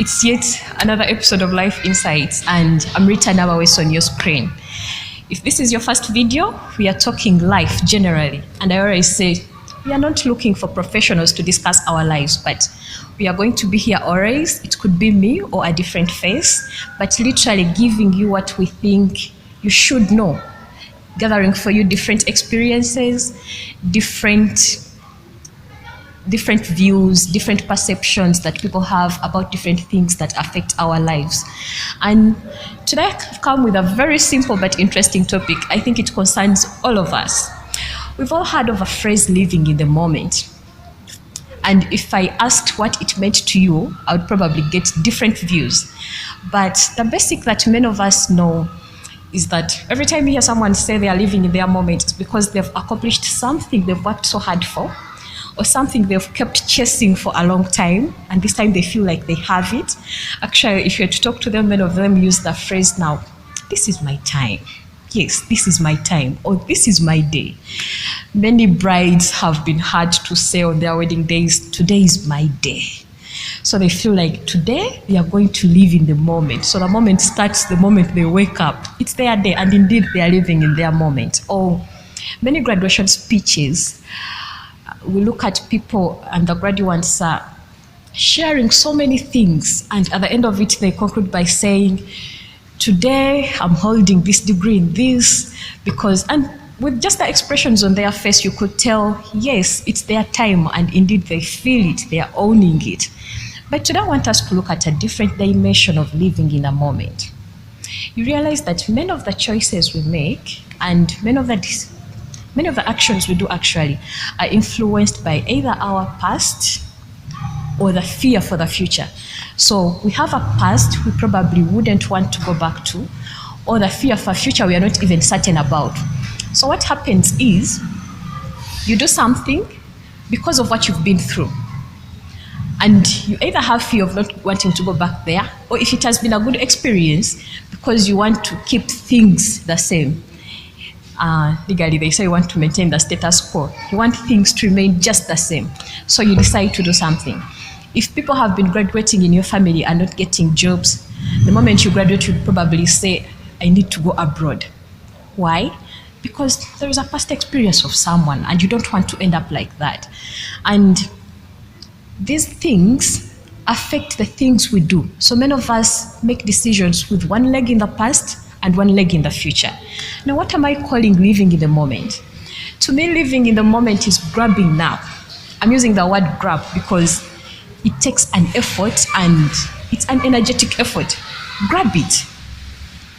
It's yet another episode of Life Insights, and I'm RITAH now always on your screen. If this is your first video, we are talking life generally, and I always say we are not looking for professionals to discuss our lives, but we are going to be here always. It could be me or a different face, but literally giving you what we think you should know, gathering for you different experiences, different views, different perceptions that people have about different things that affect our lives. And today I've come with a very simple but interesting topic. I think it concerns all of us. We've all heard of a phrase, living in the moment. And if I asked what it meant to you, I would probably get different views. But the basic that many of us know is that every time you hear someone say they are living in their moment, it's because they've accomplished something they've worked so hard for, or something they've kept chasing for a long time, and this time they feel like they have it. Actually, if you had to talk to them, many of them use the phrase now, this is my time. Yes, this is my time, or this is my day. Many brides have been heard to say on their wedding days, today is my day. So they feel like today they are going to live in the moment. So the moment starts the moment they wake up. It's their day, and indeed they are living in their moment. Or many graduation speeches, we look at people and the graduates are sharing so many things, and at the end of it they conclude by saying, today I'm holding this degree in this, because, and with just the expressions on their face you could tell, yes, it's their time, and indeed they feel it, they are owning it. But today I want us to look at a different dimension of living in a moment. You realize that many of the choices we make and many of the actions we do actually are influenced by either our past or the fear for the future. So we have a past we probably wouldn't want to go back to, or the fear for a future we are not even certain about. So what happens is you do something because of what you've been through, and you either have fear of not wanting to go back there, or if it has been a good experience, because you want to keep things the same. Legally, they say you want to maintain the status quo. You want things to remain just the same. So you decide to do something. If people have been graduating in your family and not getting jobs, the moment you graduate, you'd probably say, I need to go abroad. Why? Because there is a past experience of someone, and you don't want to end up like that. And these things affect the things we do. So many of us make decisions with one leg in the past and one leg in the future. Now, what am I calling living in the moment? To me, living in the moment is grabbing now. I'm using the word grab because it takes an effort, and it's an energetic effort. Grab it.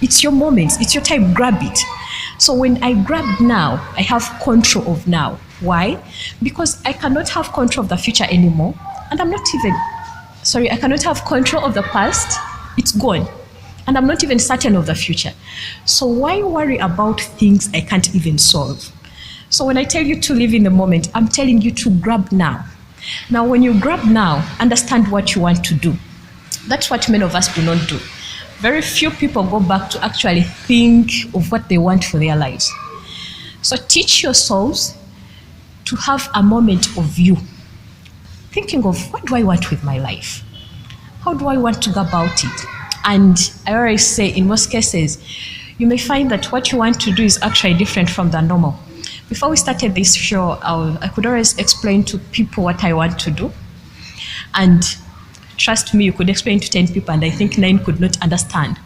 It's your moment, it's your time, grab it. So when I grab now, I have control of now. Why? Because I cannot have control of the future anymore, and I cannot have control of the past, it's gone. And I'm not even certain of the future. So why worry about things I can't even solve? So when I tell you to live in the moment, I'm telling you to grab now. Now, when you grab now, understand what you want to do. That's what many of us do not do. Very few people go back to actually think of what they want for their lives. So teach yourselves to have a moment of you, thinking of, what do I want with my life? How do I want to go about it? And I always say, in most cases, you may find that what you want to do is actually different from the normal. Before we started this show, I could always explain to people what I want to do. And trust me, you could explain to 10 people, and I think 9 could not understand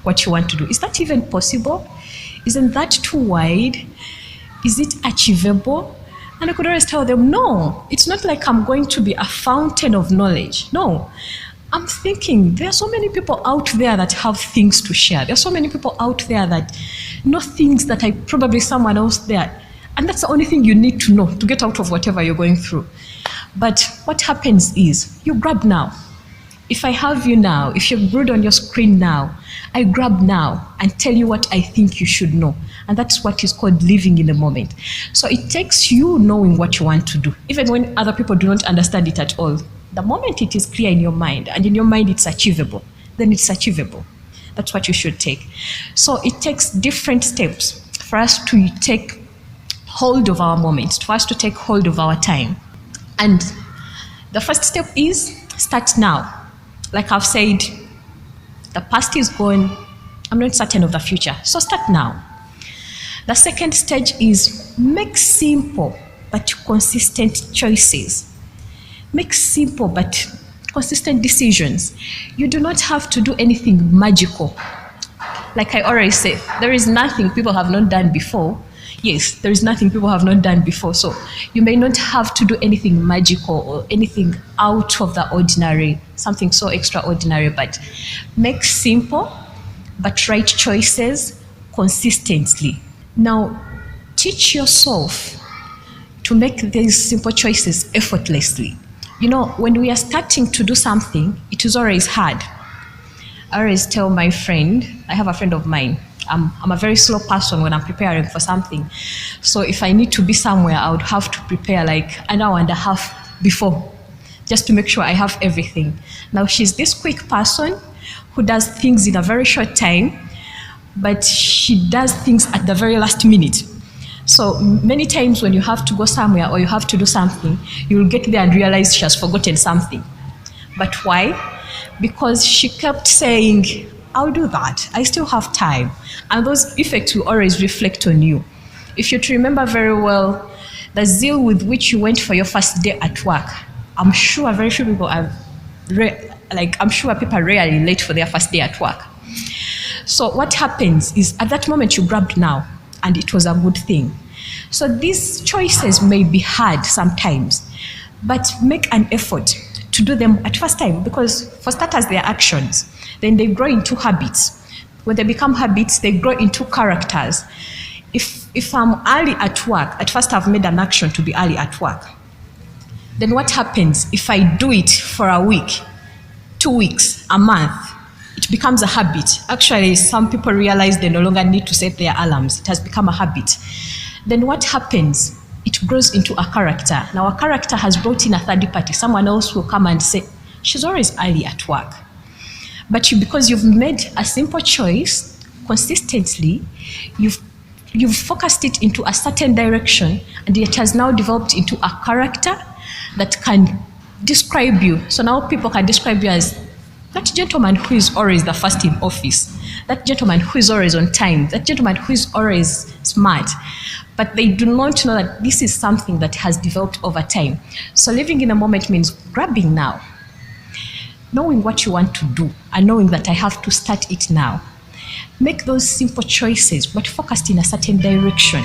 what you want to do. Is that even possible? Isn't that too wide? Is it achievable? And I could always tell them, no, it's not like I'm going to be a fountain of knowledge. No. I'm thinking there are so many people out there that have things to share. There are so many people out there that know things that I probably someone else there. And that's the only thing you need to know to get out of whatever you're going through. But what happens is you grab now. If I have you now, if you're glued on your screen now, I grab now and tell you what I think you should know. And that's what is called living in the moment. So it takes you knowing what you want to do, even when other people do not understand it at all. The moment it is clear in your mind, and in your mind it's achievable, then it's achievable. That's what you should take. So it takes different steps for us to take hold of our moments, for us to take hold of our time. And the first step is start now. Like I've said, the past is gone. I'm not certain of the future. So start now. The second stage is make simple but consistent choices. Make simple but consistent decisions. You do not have to do anything magical. Like I already said, there is nothing people have not done before. Yes, there is nothing people have not done before. So you may not have to do anything magical or anything out of the ordinary, something so extraordinary, but make simple but right choices consistently. Now, teach yourself to make these simple choices effortlessly. You know, when we are starting to do something, it is always hard. I always tell my friend, I have a friend of mine, I'm a very slow person when I'm preparing for something. So if I need to be somewhere, I would have to prepare like an hour and a half before, just to make sure I have everything. Now she's this quick person who does things in a very short time, but she does things at the very last minute. So many times when you have to go somewhere or you have to do something, you'll get there and realize she has forgotten something. But why? Because she kept saying, I'll do that, I still have time. And those effects will always reflect on you. If you remember very well, the zeal with which you went for your first day at work, I'm sure very few people are, I'm sure people are rarely late for their first day at work. So what happens is at that moment you grabbed now, and it was a good thing. So these choices may be hard sometimes, but make an effort to do them at first time, because for starters, they are actions. Then they grow into habits. When they become habits, they grow into characters. If I'm early at work, at first I've made an action to be early at work. Then what happens if I do it for a week, 2 weeks, a month? It becomes a habit. Actually, some people realize they no longer need to set their alarms. It has become a habit. Then what happens? It grows into a character. Now a character has brought in a third party. Someone else will come and say, she's always early at work. But because you've made a simple choice consistently, you've focused it into a certain direction, and it has now developed into a character that can describe you. So now people can describe you as that gentleman who is always the first in office, that gentleman who is always on time, that gentleman who is always smart. But they do not know that this is something that has developed over time. So living in a moment means grabbing now, knowing what you want to do, and knowing that I have to start it now. Make those simple choices, but focused in a certain direction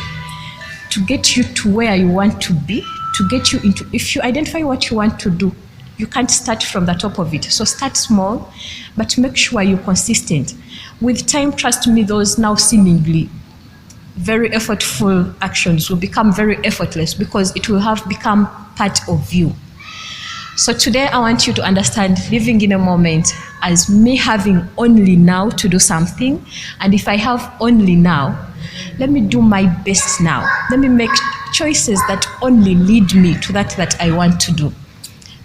to get you to where you want to be, to get you into, if you identify what you want to do, you can't start from the top of it. So start small, but make sure you're consistent. With time, trust me, those now seemingly very effortful actions will become very effortless, because it will have become part of you. So today I want you to understand living in a moment as me having only now to do something. And if I have only now, let me do my best now. Let me make choices that only lead me to that I want to do.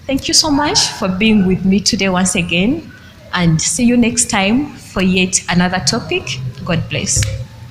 Thank you so much for being with me today once again, and see you next time for yet another topic. God bless.